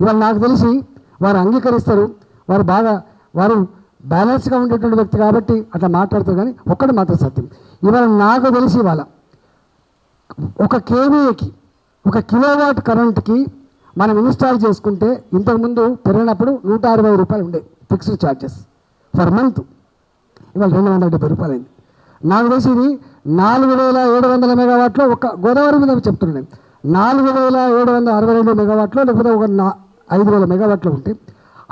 ఇవాళ నాకు తెలిసి వారు అంగీకరిస్తారు, వారు బ్యాలెన్స్గా ఉండేటువంటి వ్యక్తి కాబట్టి అట్లా మాట్లాడతారు. కానీ ఒక్కటి మాత్రం సత్యం, ఇవాళ నాకు తెలిసి ఇవాళ ఒక కేవీఏకి 1 కిలోవాట్ కరెంట్కి మనం ఇన్స్టాల్ చేసుకుంటే ఇంతకుముందు పెరిగినప్పుడు 160 రూపాయలు ఉండే ఫిక్స్డ్ ఛార్జెస్ ఫర్ మంత్, ఇవాళ 270 రూపాయలు అయింది. నాకు తెలిసి ఇది 4700 మెగావాట్లో ఒక గోదావరి మీద చెప్తున్నాను, 4762 మెగావాట్లో లేకపోతే ఒక 5000 మెగావాట్లో ఉంటే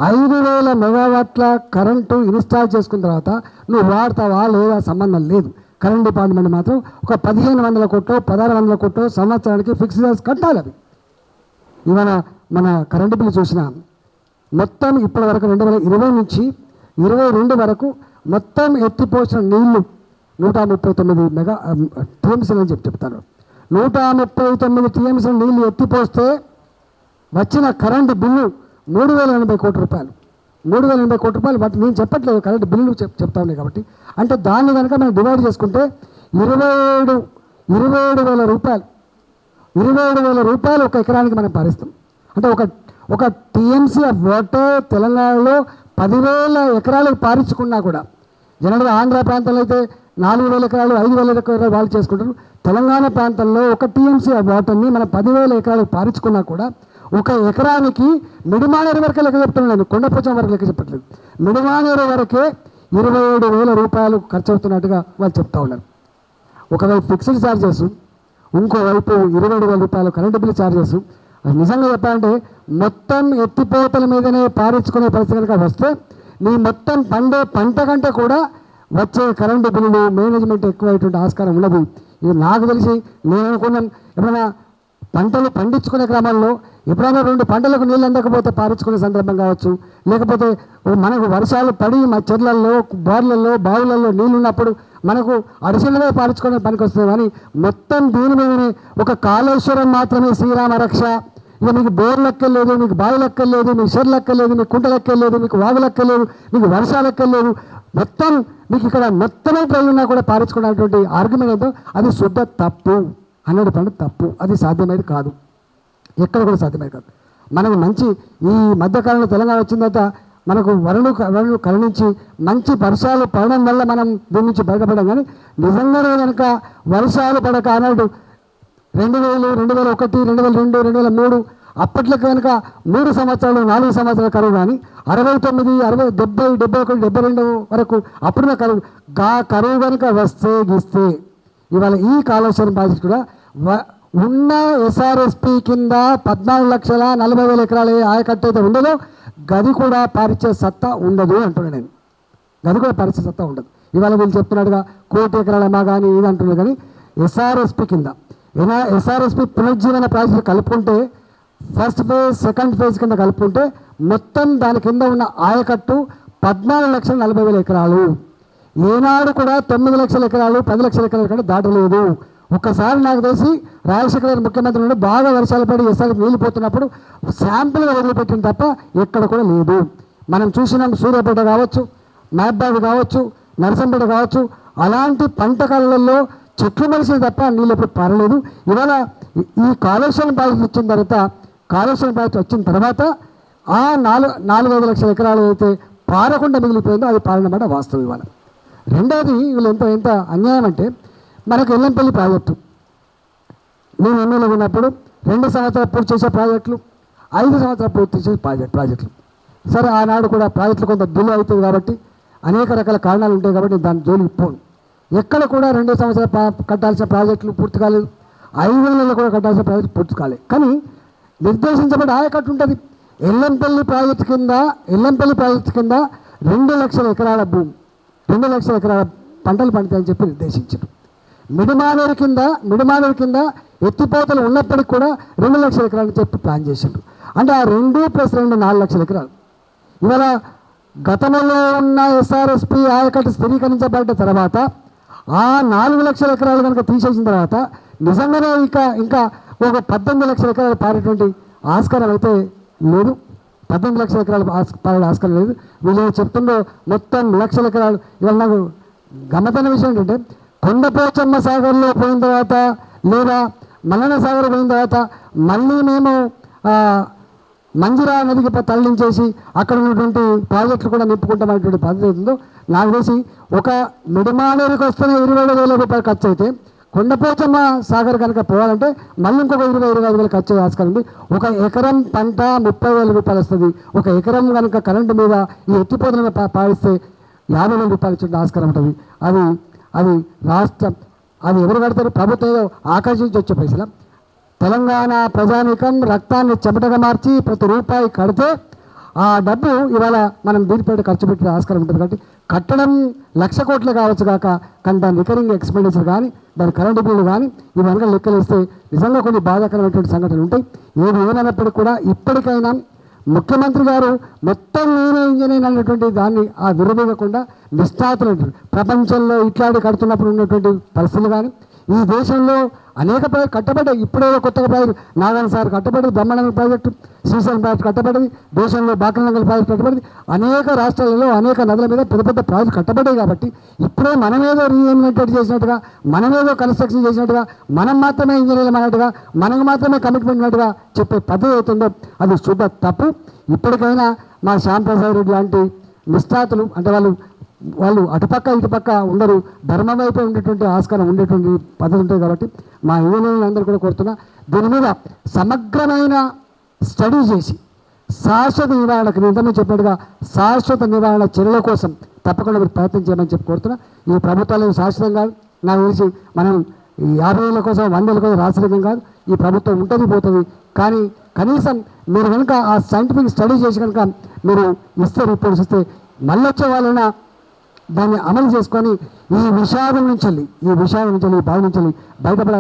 5000 మెగావాట్ల కరెంటు ఇన్స్టాల్ చేసుకున్న తర్వాత నువ్వు వాడతావా లేదా సంబంధం లేదు. కరెంట్ డిపార్ట్మెంట్ మాత్రం ఒక 1500 కోట్లు 1600 కోట్లు సంవత్సరానికి ఫిక్స్డ్ ఛార్జ్ కట్టాలి. అవి ఇవాళ మన కరెంటు బిల్లు చూసిన మొత్తం ఇప్పటి వరకు 2020 నుంచి 2022 వరకు మొత్తం ఎత్తిపోసిన నీళ్లు 139 టీఎంసీలు అని చెప్తాను. 139 టీఎంసీల నీళ్లు ఎత్తిపోస్తే వచ్చిన కరెంటు బిల్లు 3080 కోట్ల రూపాయలు. 3080 కోట్ల రూపాయలు. వాటి నేను చెప్పట్లేదు, కరెంటు బిల్లు చెప్తా ఉన్నాయి కాబట్టి. అంటే దాన్ని కనుక మనం డివైడ్ చేసుకుంటే 27,000 రూపాయలు, 27,000 రూపాయలు ఒక ఎకరానికి మనం పారిస్తాం. అంటే ఒక టీఎంసీ ఆఫ్ వాటర్ తెలంగాణలో 10,000 ఎకరాలకు పారించుకున్నా కూడా, జనరల్గా ఆంధ్ర ప్రాంతంలో అయితే 4,000 ఎకరాలు 5,000 ఎకరాలు వాళ్ళు చేసుకుంటారు. తెలంగాణ ప్రాంతంలో ఒక టీఎంసీ ఆఫ్ వాటర్ని మనం 10,000 ఎకరాలకు పారించుకున్నా కూడా ఒక ఎకరానికి మిడిమానేరు వరకే లెక్క చెప్తున్నాను, కొండపోచం వరకు లెక్క చెప్పట్లేదు. మిడిమానేరు వరకే 27,000 రూపాయలు ఖర్చు అవుతున్నట్టుగా వాళ్ళు చెప్తా ఉన్నారు. ఒకవైపు ఫిక్స్డ్ ఛార్జెస్, ఇంకోవైపు 27,000 రూపాయలు కరెంటు బిల్లు ఛార్జెస్. నిజంగా చెప్పాలంటే మొత్తం ఎత్తిపోతల మీదనే పారించుకునే పరిస్థితి కనుక వస్తే నీ మొత్తం పండే పంట కంటే కూడా వచ్చే కరెంటు బిల్లులు మేనేజ్మెంట్ ఎక్కువైనటువంటి ఆస్కారం ఉండదు. ఇది నాకు తెలిసి నేను అనుకున్నాను, ఎప్పుడైనా పంటలు పండించుకునే క్రమంలో ఎప్పుడైనా 2 పంటలకు నీళ్ళు అందకపోతే పారించుకునే సందర్భం కావచ్చు, లేకపోతే మనకు వర్షాలు పడి మా చెర్లల్లో బోర్లలో బావులలో నీళ్ళు ఉన్నప్పుడు మనకు అడిషనల్గా పారించుకునే పనికి వస్తుంది. కానీ మొత్తం దీని మీదనే ఒక కాళేశ్వరం మాత్రమే శ్రీరామ రక్ష. ఇక మీకు బోర్ లెక్కలేదు, మీకు బావి లెక్కలేదు, మీకు చెర్లు లెక్కలేదు, మీకు కుంట లెక్కలేదు, మీకు వాగు లెక్కలేదు, మీకు వర్షాలు లెక్కలేదు. మొత్తం మీకు ఇక్కడ మొత్తమే ప్రజలున్నా కూడా పారించుకున్నటువంటి ఆర్గ్యుమెంట్ ఏదో అది శుద్ధ తప్పు, 100% తప్పు. అది సాధ్యమేది కాదు, ఎక్కడ కూడా సాధ్యమేది కాదు. మనకు మంచి ఈ మధ్యకాలంలో తెలంగాణ వచ్చిన తర్వాత మనకు వరుణుడు కరుణించి మంచి వర్షాలు పడడం వల్ల మనం దీని నుంచి బయటపడడం. కానీ నిజంగానే కనుక వర్షాలు పడక అన్నాడు 2000, 2001, 2002, 2003 అప్పట్లో కనుక 3 సంవత్సరాలు 4 సంవత్సరాల కరువు. కానీ 69, 60, 70, 71, 72 వరకు అప్పుడున్న కరువు. కరువు కనుక వస్తే గీస్తే ఇవాళ ఈ కాళేశ్వరం ప్రాజెక్టు కూడా ఉన్న ఎస్ఆర్ఎస్పి కింద 14,40,000 ఎకరాల ఆయకట్టు అయితే ఉండదో గది కూడా పారించే సత్తా ఉండదు అంటున్నాను నేను. గది కూడా పారించే సత్తా ఉండదు. ఇవాళ వీళ్ళు చెప్తున్నట్టుగా 1 కోటి ఎకరాలమ్మా కానీ ఇది అంటున్నారు. కానీ ఎస్ఆర్ఎస్పి కింద ఎస్ఆర్ఎస్పి పునరుజ్జీవన ప్రాజెక్టు కలుపుకుంటే ఫస్ట్ ఫేజ్ సెకండ్ ఫేజ్ కింద కలుపుకుంటే మొత్తం దాని కింద ఉన్న ఆయకట్టు 14,40,000 ఎకరాలు. ఏనాడు కూడా 9 లక్షల ఎకరాలు 10 లక్షల ఎకరాల కంటే దాటలేదు. ఒక్కసారి నాకు తెలిసి రాజశేఖర గారు ముఖ్యమంత్రి నుండి బాగా వర్షాలు పడి ఎస్ఆర్ నీళ్ళిపోతున్నప్పుడు శాంపుల్గా వదిలిపెట్టిన తప్ప ఎక్కడ కూడా లేదు. మనం చూసినాం సూర్యాపేట కావచ్చు, మహబాద్ కావచ్చు, నరసంపేట కావచ్చు, అలాంటి పంట కాలంలో చెట్లు మలిసిన తప్ప నీళ్ళు ఎప్పుడు పారలేదు. ఇవాళ ఈ కాళేశ్వరం ప్రాజెక్టు వచ్చిన తర్వాత ఆ 4-5 లక్షల ఎకరాలు అయితే పారకుండా మిగిలిపోయిందో అది పారినమాట వాస్తవం. ఇవాళ రెండవది వీళ్ళు ఎంత అన్యాయం అంటే, మనకు ఎల్లంపల్లి ప్రాజెక్టు నేను ఎమ్మెల్యే ఉన్నప్పుడు 2 సంవత్సరాలు పూర్తి చేసే ప్రాజెక్టులు, 5 సంవత్సరాలు పూర్తి చేసే ప్రాజెక్టులు. సరే ఆనాడు కూడా ప్రాజెక్టులు కొంత డిలే అవుతుంది కాబట్టి అనేక రకాల కారణాలు ఉంటాయి కాబట్టి దాని జోలికి పోను. ఎక్కడ కూడా 2 సంవత్సరాలు కట్టాల్సిన ప్రాజెక్టులు పూర్తి కాలేదు, 5 నెలలు కూడా కట్టాల్సిన ప్రాజెక్టు పూర్తి కాలేదు. కానీ నిర్దేశించబడి ఆయకట్టు ఉంటుంది. ఎల్లంపల్లి ప్రాజెక్టు కింద 2 లక్షల ఎకరాల భూమి, 2 లక్షల ఎకరాల పంటలు పండుతాయని చెప్పి నిర్దేశించారు. మిడిమానేరు కింద ఎత్తిపోతలు ఉన్నప్పటికీ కూడా 2 లక్షల ఎకరాలని చెప్పి ప్లాన్ చేశారు. అంటే ఆ 2 + 2 4 లక్షల ఎకరాలు. ఇవాళ గతంలో ఉన్న ఎస్ఆర్ఎస్పి ఆయకట్టు స్థిరీకరించబడ్డ తర్వాత ఆ 4 లక్షల ఎకరాలు కనుక తీసేసిన తర్వాత నిజంగానే ఇంకా ఒక 18 లక్షల ఎకరాలు పారేటువంటి ఆస్కారం అయితే లేదు. 18 లక్షల ఎకరాలు పారే ఆస్కారం లేదు. వీళ్ళు చెప్తుందో మొత్తం లక్షల ఎకరాలు. ఇవాళ నాకు గమ్మతైన విషయం ఏంటంటే, కొండపోచమ్మ సాగర్లో పోయిన తర్వాత లేదా మల్లన్న సాగర్ పోయిన తర్వాత మళ్ళీ మేము మంజిరా నదికి తరలించేసి అక్కడ ఉన్నటువంటి ప్రాజెక్టులు కూడా నింపుకుంటామనేటువంటి పద్ధతి ఉందో నాకు తెలిసి ఒక మిడిమానేరుకి వస్తున్న 27,000 రూపాయలు ఖర్చు అయితే కొండపోచమ్మ సాగర్ కనుక పోవాలంటే మళ్ళీ ఇంకొక 25,000 ఖర్చు అయ్యే ఆస్కారం ఉంది. ఒక ఎకరం పంట 30,000 రూపాయలు వస్తుంది. ఒక ఎకరం కనుక కరెంటు మీద ఈ ఎత్తిపోతల పాడిస్తే 50,000 రూపాయలు ఇచ్చే ఆస్కారం ఉంటుంది. అది రాష్ట్రం అది ఎవరు కడతారు? ప్రభుత్వం ఆకర్షించి వచ్చే పైసలు. తెలంగాణ ప్రజానీకం రక్తాన్ని చెమటగా మార్చి ప్రతి రూపాయి కడితే ఆ డబ్బు ఇవాళ మనం దీనిపై ఖర్చు పెట్టే ఆస్కారం ఉంటుంది. కాబట్టి కట్టడం 1,00,000 కోట్లు కావచ్చు కాక కానీ దాని రికరింగ్ ఎక్స్పెండిచర్ కానీ దాని కరెంటు బిల్లు కానీ ఇవన్నీ లెక్కలేస్తే నిజంగా కొన్ని బాధాకరమైనటువంటి సంఘటనలు ఉంటాయి. ఏది ఏమైనప్పటికీ కూడా ఇప్పటికైనా ముఖ్యమంత్రి గారు మొత్తం నేనే ఇంజనీర్ అన్నటువంటి దాన్ని ఆ విరమిగకుండా నిష్ఠాతులు ప్రపంచంలో ఇట్లాంటి కడుతున్నప్పుడు ఉన్నటువంటి పరిస్థితులు కానీ ఈ దేశంలో అనేక ప్రాజెక్టు కట్టబడ్డాయి. ఇప్పుడే కొత్తగా ప్రాజెక్టు నారాయణ సార్ కట్టబడ్డది, బ్రహ్మాండ ప్రాజెక్టు, శ్రీశైలం ప్రాజెక్టు కట్టబడ్డది, దేశంలో బాకరంగల్ ప్రాజెక్టు కట్టబడింది. అనేక రాష్ట్రాలలో అనేక నదుల మీద పెద్ద పెద్ద ప్రాజెక్టు కట్టబడ్డాయి. కాబట్టి ఇప్పుడే మనమేదో రీఇన్వెంటెడ్ చేసినట్టుగా, మనమేదో కన్స్ట్రక్షన్ చేసినట్టుగా, మనం మాత్రమే ఇంజనీర్లు అన్నట్టుగా, మనకు మాత్రమే కమిట్మెంట్ ఉన్నట్టుగా చెప్పే పద్ధతి అవుతుందో అది శుద్ధ తప్పు. ఇప్పటికైనా మా శ్యామ్ ప్రసాద్ రెడ్డి లాంటి నిష్ఠాతులు అంటే వాళ్ళు అటుపక్క ఇటుపక్క ఉండరు, ధర్మం వైపు ఉండేటువంటి ఆస్కారం ఉండేటువంటి పద్ధతి ఉంటుంది. కాబట్టి మా ఇంజనీర్లు అందరూ కూడా కోరుతున్నా దీని మీద సమగ్రమైన స్టడీ చేసి శాశ్వత నివారణకు ఇంతకుముందు చెప్పినట్టుగా శాశ్వత నివారణ చర్యల కోసం తప్పకుండా మీరు ప్రయత్నం చేయమని చెప్పి కోరుతున్నా. ఈ ప్రభుత్వాలు శాశ్వతం కాదు. నాకు తెలిసి మనం 50 ఏళ్ళ కోసం 100 ఏళ్ళ కోసం రాష్ట్రీయం కాదు. ఈ ప్రభుత్వం ఉంటుంది పోతుంది. కానీ కనీసం మీరు కనుక ఆ సైంటిఫిక్ స్టడీ చేసి కనుక మీరు ఇస్తే రిపోర్ట్స్ ఇస్తే మళ్ళీ వచ్చే వాళ్ళైనా దాన్ని అమలు చేసుకొని ఈ విషాదం నుంచి ఈ బాధ నుంచి బయటపడే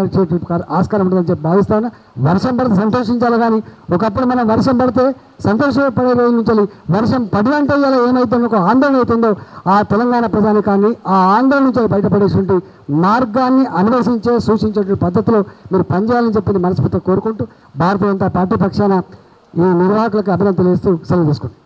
ఆస్కారం ఉంటుందని చెప్పి భావిస్తాను. వర్షం పడితే సంతోషించాలి, కానీ ఒకప్పుడు మనం వర్షం పడితే సంతోషపడే రోజు నుంచి వర్షం పడినంటే ఇలా ఏమైతుందో ఒక ఆందోళన అవుతుందో ఆ తెలంగాణ ప్రజానికాన్ని ఆ ఆందోళన నుంచి బయటపడేటువంటి మార్గాన్ని అన్వేషించే సూచించే పద్ధతిలో మీరు పనిచేయాలని చెప్పి మనస్ఫూర్తిగా కోరుకుంటూ భారతీయ జనతా పార్టీ పక్షాన ఈ నిర్వాహకులకు అభినందనలు తెలియజేస్తూ సెలవు తీసుకుంటాం.